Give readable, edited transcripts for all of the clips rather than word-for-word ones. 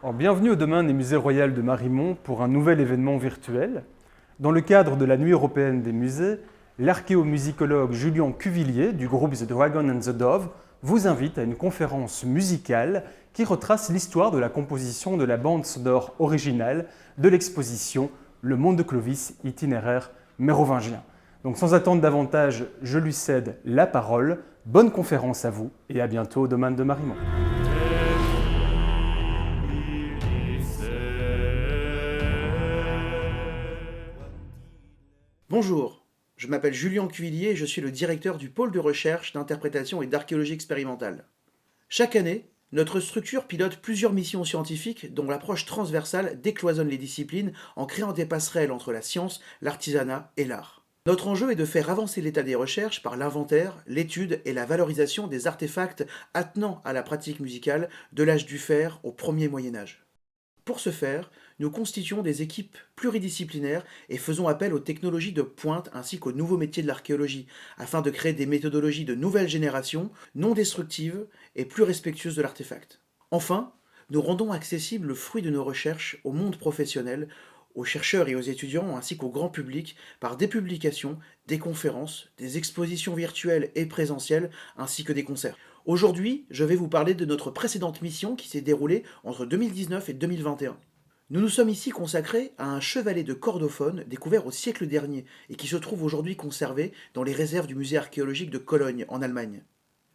Alors, bienvenue au domaine des musées royaux de Marimont pour un nouvel événement virtuel. Dans le cadre de la Nuit européenne des musées, l'archéomusicologue Julien Cuvillier du groupe The Dragon and the Dove vous invite à une conférence musicale qui retrace l'histoire de la composition de la bande sonore originale de l'exposition Le Monde de Clovis, itinéraire mérovingien. Donc sans attendre davantage, je lui cède la parole. Bonne conférence à vous et à bientôt au domaine de Marimont. Bonjour, je m'appelle Julien Cuvillier et je suis le directeur du pôle de recherche, d'interprétation et d'archéologie expérimentale. Chaque année, notre structure pilote plusieurs missions scientifiques dont l'approche transversale décloisonne les disciplines en créant des passerelles entre la science, l'artisanat et l'art. Notre enjeu est de faire avancer l'état des recherches par l'inventaire, l'étude et la valorisation des artefacts attenant à la pratique musicale de l'âge du fer au premier Moyen Âge. Pour ce faire, nous constituons des équipes pluridisciplinaires et faisons appel aux technologies de pointe ainsi qu'aux nouveaux métiers de l'archéologie, afin de créer des méthodologies de nouvelle génération, non destructives et plus respectueuses de l'artefact. Enfin, nous rendons accessible le fruit de nos recherches au monde professionnel, aux chercheurs et aux étudiants ainsi qu'au grand public par des publications, des conférences, des expositions virtuelles et présentielles ainsi que des concerts. Aujourd'hui, je vais vous parler de notre précédente mission qui s'est déroulée entre 2019 et 2021. Nous nous sommes ici consacrés à un chevalet de cordophone découvert au siècle dernier et qui se trouve aujourd'hui conservé dans les réserves du musée archéologique de Cologne, en Allemagne.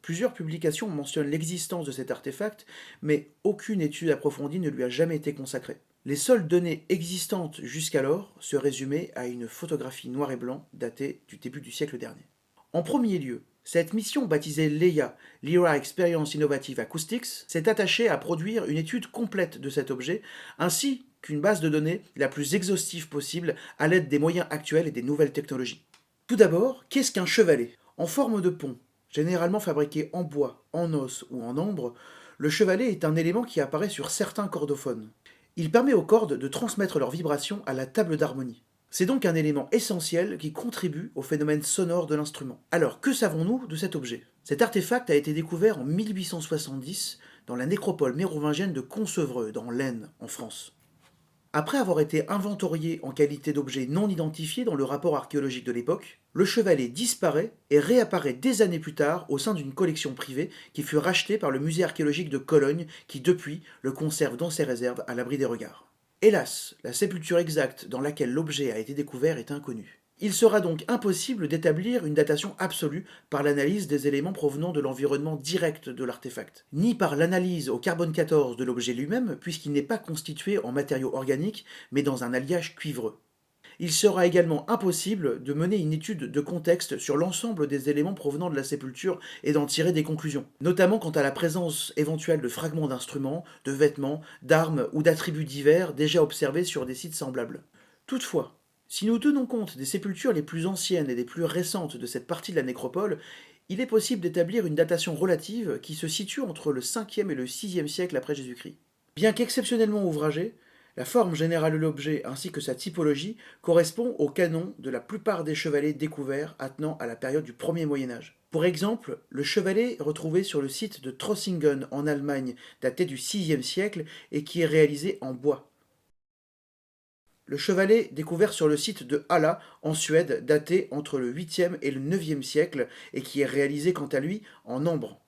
Plusieurs publications mentionnent l'existence de cet artefact, mais aucune étude approfondie ne lui a jamais été consacrée. Les seules données existantes jusqu'alors se résumaient à une photographie noir et blanc datée du début du siècle dernier. En premier lieu, cette mission, baptisée LEIA, Lyra Experience Innovative Acoustics, s'est attachée à produire une étude complète de cet objet, ainsi qu'une base de données la plus exhaustive possible à l'aide des moyens actuels et des nouvelles technologies. Tout d'abord, qu'est-ce qu'un chevalet? En forme de pont, généralement fabriqué en bois, en os ou en ambre, le chevalet est un élément qui apparaît sur certains cordophones. Il permet aux cordes de transmettre leurs vibrations à la table d'harmonie. C'est donc un élément essentiel qui contribue au phénomène sonore de l'instrument. Alors, que savons-nous de cet objet? Cet artefact a été découvert en 1870 dans la nécropole mérovingienne de Concevreux, dans l'Aisne, en France. Après avoir été inventorié en qualité d'objet non identifié dans le rapport archéologique de l'époque, le chevalet disparaît et réapparaît des années plus tard au sein d'une collection privée qui fut rachetée par le musée archéologique de Cologne qui depuis le conserve dans ses réserves à l'abri des regards. Hélas, la sépulture exacte dans laquelle l'objet a été découvert est inconnue. Il sera donc impossible d'établir une datation absolue par l'analyse des éléments provenant de l'environnement direct de l'artefact, ni par l'analyse au carbone 14 de l'objet lui-même, puisqu'il n'est pas constitué en matériaux organiques, mais dans un alliage cuivreux. Il sera également impossible de mener une étude de contexte sur l'ensemble des éléments provenant de la sépulture et d'en tirer des conclusions, notamment quant à la présence éventuelle de fragments d'instruments, de vêtements, d'armes ou d'attributs divers déjà observés sur des sites semblables. Toutefois, si nous tenons compte des sépultures les plus anciennes et les plus récentes de cette partie de la nécropole, il est possible d'établir une datation relative qui se situe entre le 5e et le 6e siècle après Jésus-Christ. Bien qu'exceptionnellement ouvragé, la forme générale de l'objet ainsi que sa typologie correspond au canon de la plupart des chevalets découverts attenant à la période du premier Moyen Âge. Pour exemple, le chevalet retrouvé sur le site de Trossingen en Allemagne daté du 6e siècle et qui est réalisé en bois. Le chevalet découvert sur le site de Hala en Suède daté entre le 8e et le 9e siècle et qui est réalisé quant à lui en ambre.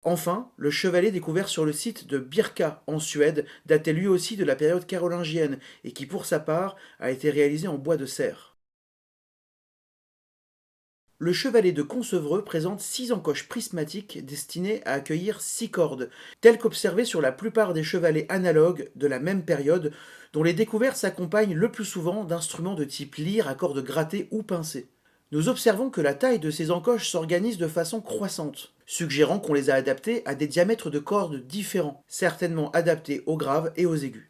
Enfin, le chevalet découvert sur le site de Birka en Suède datait lui aussi de la période carolingienne et qui pour sa part a été réalisé en bois de serre. Le chevalet de Concevreux présente 6 encoches prismatiques destinées à accueillir 6 cordes, telles qu'observées sur la plupart des chevalets analogues de la même période, dont les découvertes s'accompagnent le plus souvent d'instruments de type lyre à cordes grattées ou pincées. Nous observons que la taille de ces encoches s'organise de façon croissante, suggérant qu'on les a adaptées à des diamètres de cordes différents, certainement adaptés aux graves et aux aigus.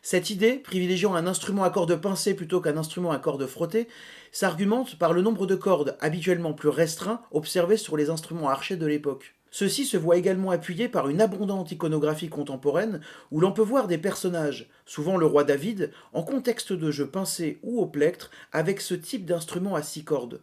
Cette idée, privilégiant un instrument à cordes pincées plutôt qu'un instrument à cordes frottées, s'argumente par le nombre de cordes habituellement plus restreint observé sur les instruments archés de l'époque. Ceci se voit également appuyé par une abondante iconographie contemporaine où l'on peut voir des personnages, souvent le roi David, en contexte de jeu pincé ou au plectre avec ce type d'instrument à 6 cordes.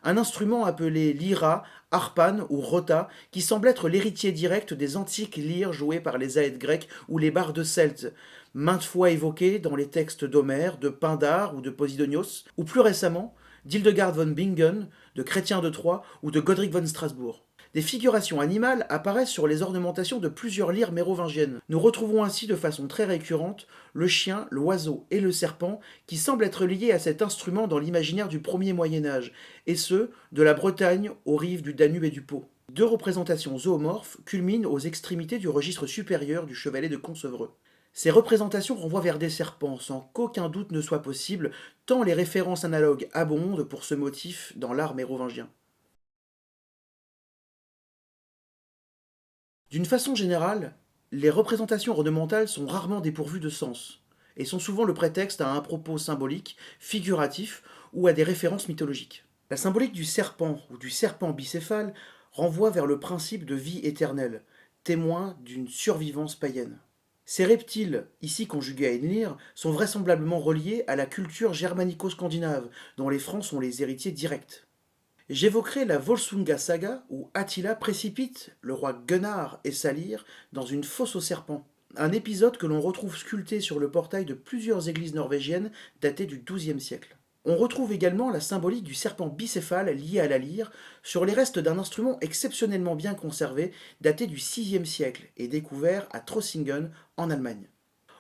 un instrument appelé lyra, arpan ou rota, qui semble être l'héritier direct des antiques lyres jouées par les aèdes grecs ou les bardes celtes, maintes fois évoqués dans les textes d'Homère, de Pindare ou de Posidonios, ou plus récemment d'Hildegard von Bingen, de Chrétien de Troyes ou de Godric von Strasbourg. Des figurations animales apparaissent sur les ornementations de plusieurs lyres mérovingiennes. Nous retrouvons ainsi de façon très récurrente le chien, l'oiseau et le serpent qui semblent être liés à cet instrument dans l'imaginaire du premier Moyen-Âge, et ce, de la Bretagne aux rives du Danube et du Pô. Deux représentations zoomorphes culminent aux extrémités du registre supérieur du chevalet de Concevreux. Ces représentations renvoient vers des serpents, sans qu'aucun doute ne soit possible, tant les références analogues abondent pour ce motif dans l'art mérovingien. D'une façon générale, les représentations ornementales sont rarement dépourvues de sens, et sont souvent le prétexte à un propos symbolique, figuratif ou à des références mythologiques. La symbolique du serpent ou du serpent bicéphale renvoie vers le principe de vie éternelle, témoin d'une survivance païenne. Ces reptiles, ici conjugués à une lyre, sont vraisemblablement reliés à la culture germanico-scandinave, dont les Francs sont les héritiers directs. J'évoquerai la Volsunga saga où Attila précipite le roi Gunnar et sa lyre dans une fosse aux serpents. Un épisode que l'on retrouve sculpté sur le portail de plusieurs églises norvégiennes datées du XIIe siècle. On retrouve également la symbolique du serpent bicéphale lié à la lyre sur les restes d'un instrument exceptionnellement bien conservé daté du VIe siècle et découvert à Trossingen en Allemagne.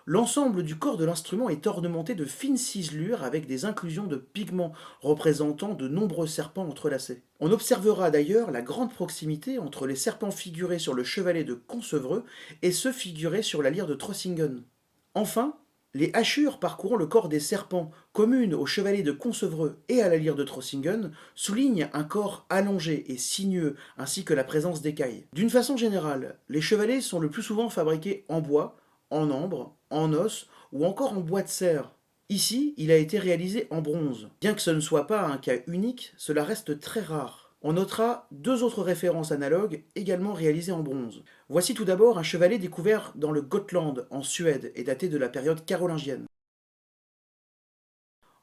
L'ensemble du corps de l'instrument est ornementé de fines ciselures avec des inclusions de pigments représentant de nombreux serpents entrelacés. On observera d'ailleurs la grande proximité entre les serpents figurés sur le chevalet de Concevreux et ceux figurés sur la lyre de Trossingen. Enfin, les hachures parcourant le corps des serpents, communes au chevalet de Concevreux et à la lyre de Trossingen, soulignent un corps allongé et sinueux, ainsi que la présence d'écailles. D'une façon générale, les chevalets sont le plus souvent fabriqués en bois, en ambre, en os ou encore en bois de serre. Ici, il a été réalisé en bronze. Bien que ce ne soit pas un cas unique, cela reste très rare. On notera deux autres références analogues également réalisées en bronze. Voici tout d'abord un chevalet découvert dans le Gotland, en Suède, et daté de la période carolingienne.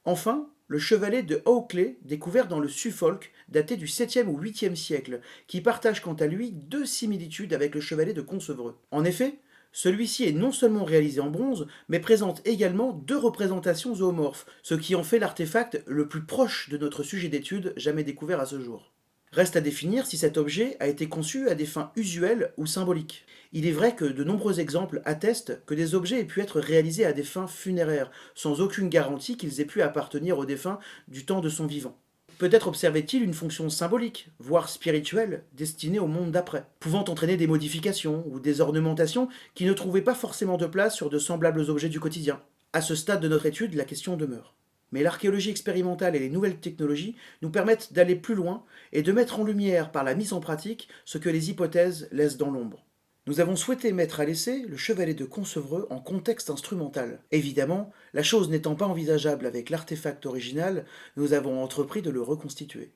Enfin, le chevalet de Hawkley, découvert dans le Suffolk, daté du 7e ou 8e siècle, qui partage quant à lui deux similitudes avec le chevalet de Concevreux. En effet, celui-ci est non seulement réalisé en bronze, mais présente également deux représentations zoomorphes, ce qui en fait l'artefact le plus proche de notre sujet d'étude jamais découvert à ce jour. Reste à définir si cet objet a été conçu à des fins usuelles ou symboliques. Il est vrai que de nombreux exemples attestent que des objets aient pu être réalisés à des fins funéraires, sans aucune garantie qu'ils aient pu appartenir au défunt du temps de son vivant. Peut-être observait-il une fonction symbolique, voire spirituelle, destinée au monde d'après, pouvant entraîner des modifications ou des ornementations qui ne trouvaient pas forcément de place sur de semblables objets du quotidien. À ce stade de notre étude, la question demeure. Mais l'archéologie expérimentale et les nouvelles technologies nous permettent d'aller plus loin et de mettre en lumière par la mise en pratique ce que les hypothèses laissent dans l'ombre. Nous avons souhaité mettre à l'essai le chevalet de Concevreux en contexte instrumental. Évidemment, la chose n'étant pas envisageable avec l'artefact original, nous avons entrepris de le reconstituer.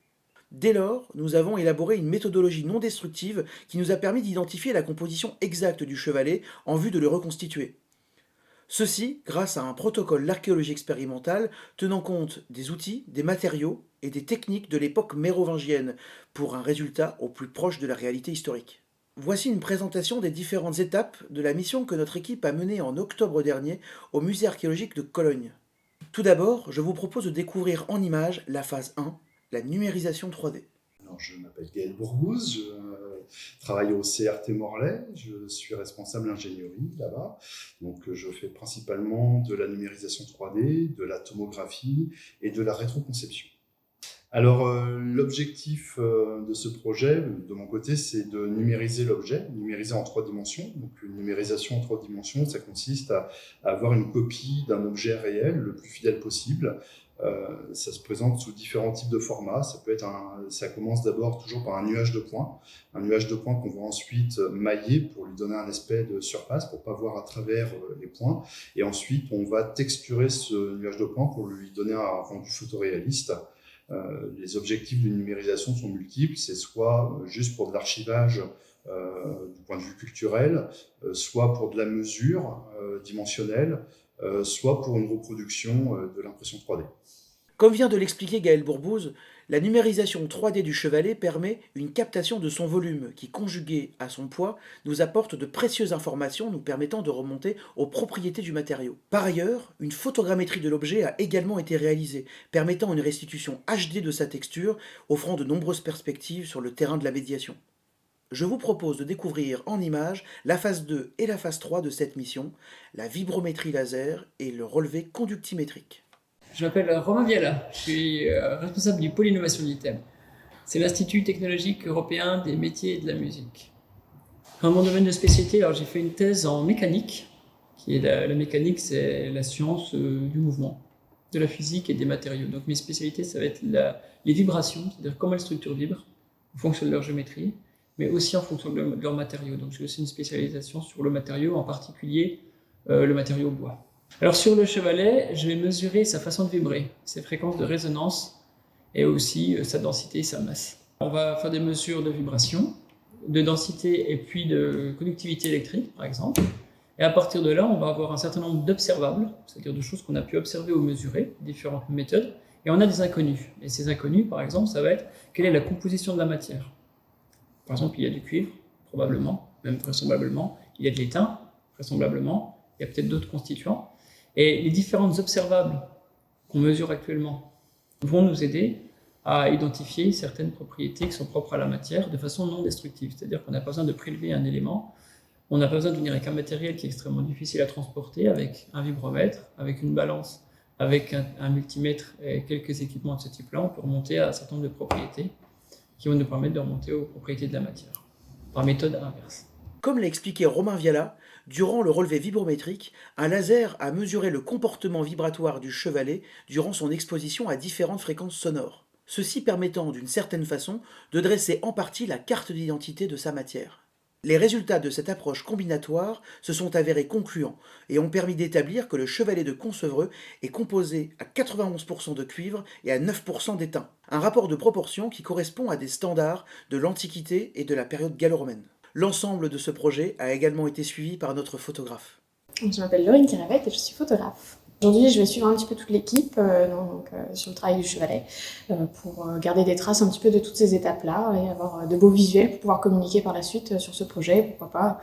Dès lors, nous avons élaboré une méthodologie non destructive qui nous a permis d'identifier la composition exacte du chevalet en vue de le reconstituer. Ceci grâce à un protocole d'archéologie expérimentale tenant compte des outils, des matériaux et des techniques de l'époque mérovingienne pour un résultat au plus proche de la réalité historique. Voici une présentation des différentes étapes de la mission que notre équipe a menée en octobre dernier au musée archéologique de Cologne. Tout d'abord, je vous propose de découvrir en images la phase 1, la numérisation 3D. Alors, je m'appelle Gaël Bourgouze, je travaille au CRT Morlaix, je suis responsable ingénierie là-bas. Donc, je fais principalement de la numérisation 3D, de la tomographie et de la rétroconception. Alors, l'objectif de ce projet, de mon côté, c'est de numériser l'objet, numériser en 3 dimensions. Donc, une numérisation en 3 dimensions, ça consiste à avoir une copie d'un objet réel le plus fidèle possible. Ça se présente sous différents types de formats. Ça commence d'abord toujours par un nuage de points qu'on va ensuite mailler pour lui donner un aspect de surface, pour pas voir à travers les points. Et ensuite, on va texturer ce nuage de points pour lui donner un rendu photoréaliste. Les objectifs de numérisation sont multiples, c'est soit juste pour de l'archivage du point de vue culturel, soit pour de la mesure dimensionnelle, soit pour une reproduction de l'impression 3D. Comme vient de l'expliquer Gaël Bourbouze, la numérisation 3D du chevalet permet une captation de son volume qui, conjuguée à son poids, nous apporte de précieuses informations nous permettant de remonter aux propriétés du matériau. Par ailleurs, une photogrammétrie de l'objet a également été réalisée, permettant une restitution HD de sa texture, offrant de nombreuses perspectives sur le terrain de la médiation. Je vous propose de découvrir en images la phase 2 et la phase 3 de cette mission, la vibrométrie laser et le relevé conductimétrique. Je m'appelle Romain Viala, je suis responsable du pôle innovation de l'ITEM. C'est l'Institut technologique européen des métiers et de la musique. Dans mon domaine de spécialité, alors j'ai fait une thèse en mécanique, qui est la mécanique, c'est la science du mouvement, de la physique et des matériaux. Donc mes spécialités, ça va être les vibrations, c'est-à-dire comment les structures vibrent en fonction de leur géométrie, mais aussi en fonction de leurs matériaux. Donc j'ai aussi une spécialisation sur le matériau, en particulier le matériau bois. Alors sur le chevalet, je vais mesurer sa façon de vibrer, ses fréquences de résonance et aussi sa densité et sa masse. On va faire des mesures de vibration, de densité et puis de conductivité électrique par exemple. Et à partir de là, on va avoir un certain nombre d'observables, c'est-à-dire de choses qu'on a pu observer ou mesurer, différentes méthodes. Et on a des inconnus. Et ces inconnus, par exemple, ça va être quelle est la composition de la matière. Par exemple, il y a du cuivre, probablement, même vraisemblablement. Il y a de l'étain, vraisemblablement. Il y a peut-être d'autres constituants. Et les différentes observables qu'on mesure actuellement vont nous aider à identifier certaines propriétés qui sont propres à la matière de façon non destructive. C'est-à-dire qu'on n'a pas besoin de prélever un élément, on n'a pas besoin de venir avec un matériel qui est extrêmement difficile à transporter, avec un vibromètre, avec une balance, avec un multimètre et quelques équipements de ce type-là. On peut remonter à un certain nombre de propriétés qui vont nous permettre de remonter aux propriétés de la matière, par méthode inverse. Comme l'a expliqué Romain Viala, durant le relevé vibrométrique, un laser a mesuré le comportement vibratoire du chevalet durant son exposition à différentes fréquences sonores, ceci permettant d'une certaine façon de dresser en partie la carte d'identité de sa matière. Les résultats de cette approche combinatoire se sont avérés concluants et ont permis d'établir que le chevalet de Concevreux est composé à 91% de cuivre et à 9% d'étain, un rapport de proportion qui correspond à des standards de l'Antiquité et de la période gallo-romaine. L'ensemble de ce projet a également été suivi par notre photographe. Je m'appelle Laurine Caravette et je suis photographe. Aujourd'hui, je vais suivre un petit peu toute l'équipe sur le travail du chevalet pour garder des traces un petit peu de toutes ces étapes-là et avoir de beaux visuels pour pouvoir communiquer par la suite sur ce projet, pourquoi pas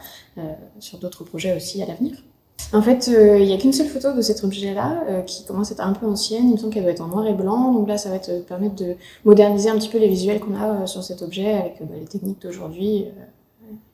sur d'autres projets aussi à l'avenir. En fait, il n'y a qu'une seule photo de cet objet-là qui commence à être un peu ancienne. Il me semble qu'elle doit être en noir et blanc. Donc là, ça va permettre de moderniser un petit peu les visuels qu'on a sur cet objet avec les techniques d'aujourd'hui.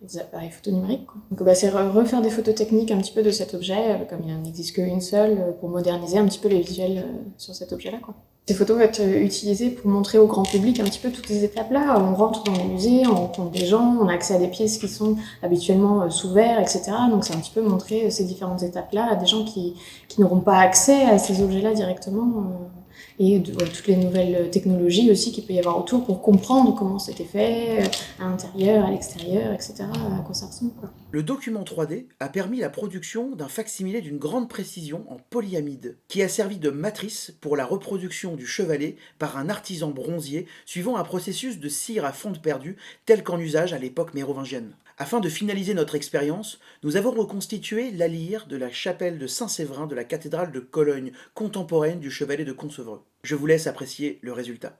Les appareils photo numériques. Donc c'est refaire des photos techniques un petit peu de cet objet, comme il n'existe qu'une seule, pour moderniser un petit peu les visuels sur cet objet-là. Ces photos vont être utilisées pour montrer au grand public un petit peu toutes ces étapes-là. On rentre dans les musées, on rencontre des gens, on a accès à des pièces qui sont habituellement sous verre, etc. Donc c'est un petit peu montrer ces différentes étapes-là à des gens qui n'auront pas accès à ces objets-là directement. Et toutes les nouvelles technologies aussi qu'il peut y avoir autour pour comprendre comment c'était fait, à l'intérieur, à l'extérieur, etc., à quoi ça ressemble. Le document 3D a permis la production d'un facsimilé d'une grande précision en polyamide, qui a servi de matrice pour la reproduction du chevalet par un artisan bronzier suivant un processus de cire à fonte perdue tel qu'en usage à l'époque mérovingienne. Afin de finaliser notre expérience, nous avons reconstitué la lyre de la chapelle de Saint-Séverin de la cathédrale de Cologne, contemporaine du chevalet de Concevreux. Je vous laisse apprécier le résultat.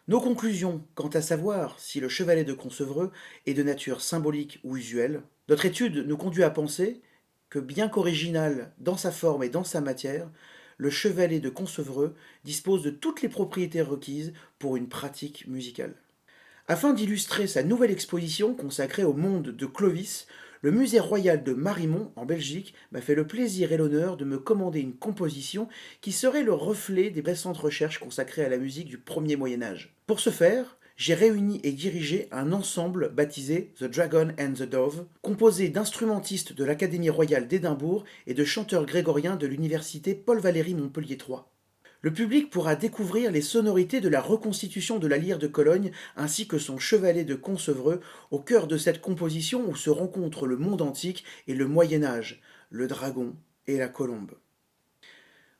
Nos conclusions quant à savoir si le chevalet de Concevreux est de nature symbolique ou usuelle, notre étude nous conduit à penser que bien qu'original dans sa forme et dans sa matière, le chevalet de Concevreux dispose de toutes les propriétés requises pour une pratique musicale. Afin d'illustrer sa nouvelle exposition consacrée au monde de Clovis, le Musée royal de Marimont, en Belgique, m'a fait le plaisir et l'honneur de me commander une composition qui serait le reflet des récentes recherches consacrées à la musique du premier Moyen-Âge. Pour ce faire, j'ai réuni et dirigé un ensemble baptisé The Dragon and the Dove, composé d'instrumentistes de l'Académie royale d'Édimbourg et de chanteurs grégoriens de l'université Paul-Valéry Montpellier III. Le public pourra découvrir les sonorités de la reconstitution de la lyre de Cologne ainsi que son chevalet de Concevreux au cœur de cette composition où se rencontrent le monde antique et le Moyen-Âge, le dragon et la colombe.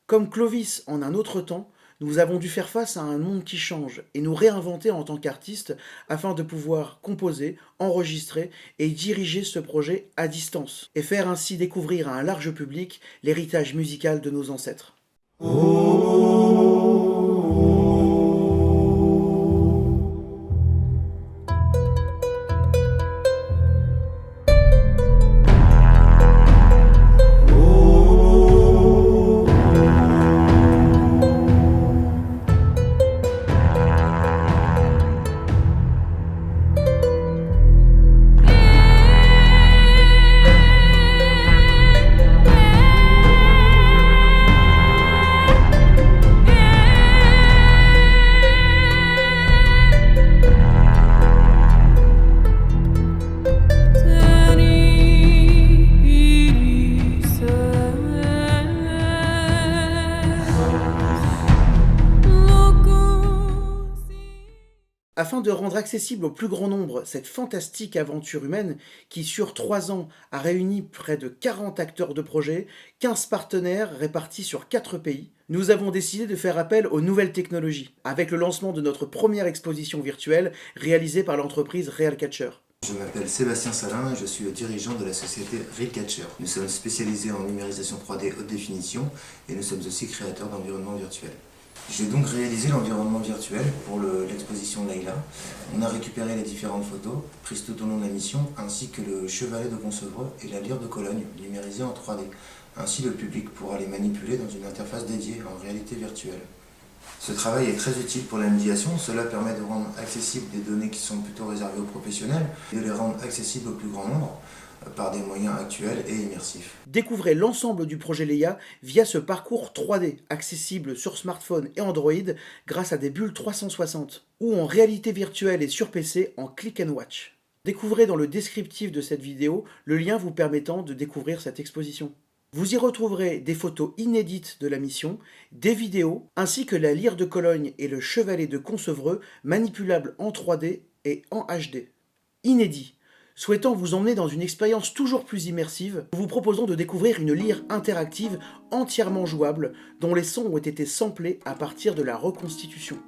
Comme Clovis en un autre temps, nous avons dû faire face à un monde qui change et nous réinventer en tant qu'artistes afin de pouvoir composer, enregistrer et diriger ce projet à distance et faire ainsi découvrir à un large public l'héritage musical de nos ancêtres. Afin de rendre accessible au plus grand nombre cette fantastique aventure humaine qui, sur 3 ans, a réuni près de 40 acteurs de projet, 15 partenaires répartis sur 4 pays, nous avons décidé de faire appel aux nouvelles technologies, avec le lancement de notre première exposition virtuelle réalisée par l'entreprise Realcatcher. Je m'appelle Sébastien Salin et je suis le dirigeant de la société Realcatcher. Nous sommes spécialisés en numérisation 3D haute définition et nous sommes aussi créateurs d'environnements virtuels. J'ai donc réalisé l'environnement virtuel pour l'exposition Leila. On a récupéré les différentes photos prises tout au long de la mission, ainsi que le chevalet de Concevreux et la lyre de Cologne, numérisés en 3D. Ainsi, le public pourra les manipuler dans une interface dédiée en réalité virtuelle. Ce travail est très utile pour la médiation. Cela permet de rendre accessibles des données qui sont plutôt réservées aux professionnels et de les rendre accessibles au plus grand nombre par des moyens actuels et immersifs. Découvrez l'ensemble du projet Leia via ce parcours 3D, accessible sur smartphone et Android grâce à des bulles 360, ou en réalité virtuelle et sur PC en Click and Watch. Découvrez dans le descriptif de cette vidéo le lien vous permettant de découvrir cette exposition. Vous y retrouverez des photos inédites de la mission, des vidéos, ainsi que la lyre de Cologne et le chevalet de Concevreux manipulables en 3D et en HD. Inédit. Souhaitant vous emmener dans une expérience toujours plus immersive, nous vous proposons de découvrir une lyre interactive entièrement jouable, dont les sons ont été samplés à partir de la reconstitution.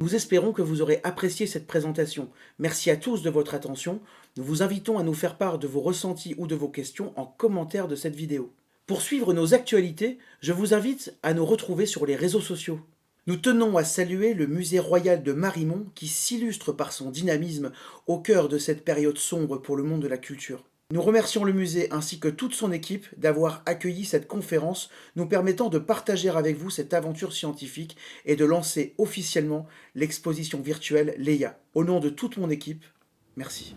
Nous espérons que vous aurez apprécié cette présentation. Merci à tous de votre attention. Nous vous invitons à nous faire part de vos ressentis ou de vos questions en commentaire de cette vidéo. Pour suivre nos actualités, je vous invite à nous retrouver sur les réseaux sociaux. Nous tenons à saluer le Musée royal de Marimont qui s'illustre par son dynamisme au cœur de cette période sombre pour le monde de la culture. Nous remercions le musée ainsi que toute son équipe d'avoir accueilli cette conférence nous permettant de partager avec vous cette aventure scientifique et de lancer officiellement l'exposition virtuelle Leia. Au nom de toute mon équipe, merci.